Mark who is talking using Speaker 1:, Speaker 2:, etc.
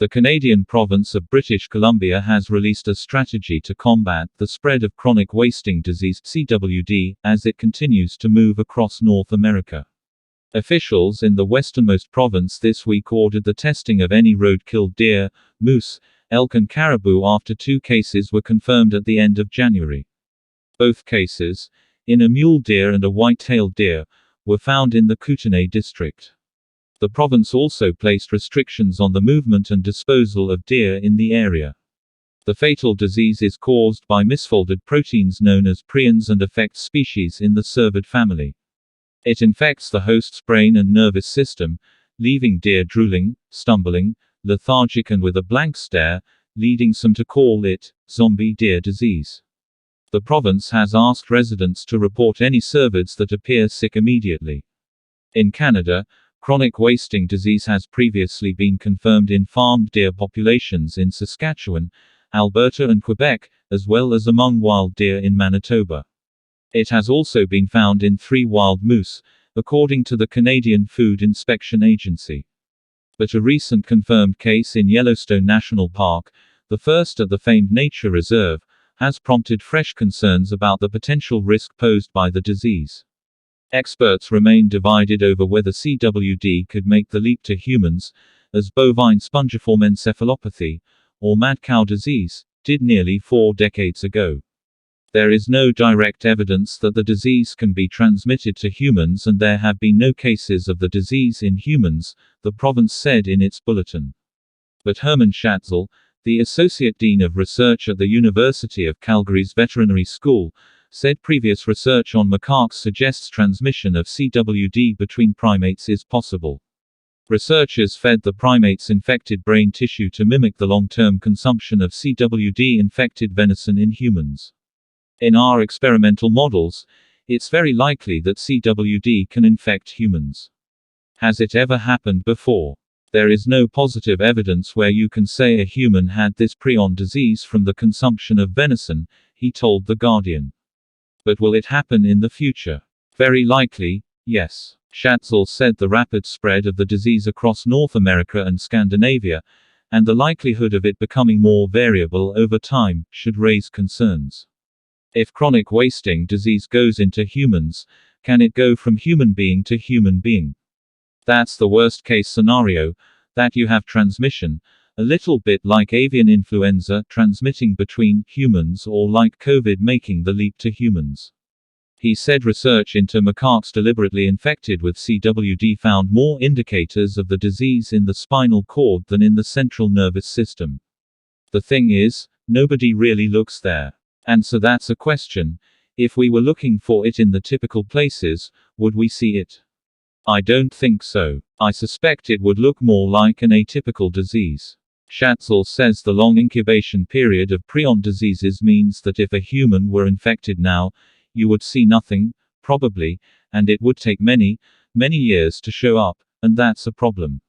Speaker 1: The Canadian province of British Columbia has released a strategy to combat the spread of chronic wasting disease (CWD) as it continues to move across North America. Officials in the westernmost province this week ordered the testing of any road-killed deer, moose, elk and caribou after 2 cases were confirmed at the end of January. Both cases, in a mule deer and a white-tailed deer, were found in the Kootenay district. The province also placed restrictions on the movement and disposal of deer in the area. The fatal disease is caused by misfolded proteins known as prions and affects species in the cervid family. It infects the host's brain and nervous system, leaving deer drooling, stumbling, lethargic and with a blank stare, leading some to call it zombie deer disease. The province has asked residents to report any cervids that appear sick immediately. In Canada, chronic wasting disease has previously been confirmed in farmed deer populations in Saskatchewan, Alberta and Quebec, as well as among wild deer in Manitoba. It has also been found in 3 wild moose, according to the Canadian Food Inspection Agency. But a recent confirmed case in Yellowstone National Park, the first at the famed nature reserve, has prompted fresh concerns about the potential risk posed by the disease. Experts remain divided over whether CWD could make the leap to humans, as bovine spongiform encephalopathy, or mad cow disease, did nearly 4 decades ago. There is no direct evidence that the disease can be transmitted to humans and there have been no cases of the disease in humans, the province said in its bulletin. But Herman Schatzel, the Associate Dean of Research at the University of Calgary's Veterinary School, said previous research on macaques suggests transmission of CWD between primates is possible. Researchers fed the primates infected brain tissue to mimic the long-term consumption of CWD-infected venison in humans. In our experimental models, it's very likely that CWD can infect humans. Has it ever happened before? There is no positive evidence where you can say a human had this prion disease from the consumption of venison, he told The Guardian. But will it happen in the future? Very likely, yes. Schatzel said the rapid spread of the disease across North America and Scandinavia, and the likelihood of it becoming more variable over time, should raise concerns. If chronic wasting disease goes into humans, can it go from human being to human being? That's the worst case scenario, that you have transmission, a little bit like avian influenza transmitting between humans or like COVID making the leap to humans. He said research into macaques deliberately infected with CWD found more indicators of the disease in the spinal cord than in the central nervous system. The thing is, nobody really looks there. And so that's a question. If we were looking for it in the typical places, would we see it? I don't think so. I suspect it would look more like an atypical disease. Schatzel says the long incubation period of prion diseases means that if a human were infected now, you would see nothing, probably, and it would take many, many years to show up, and that's a problem.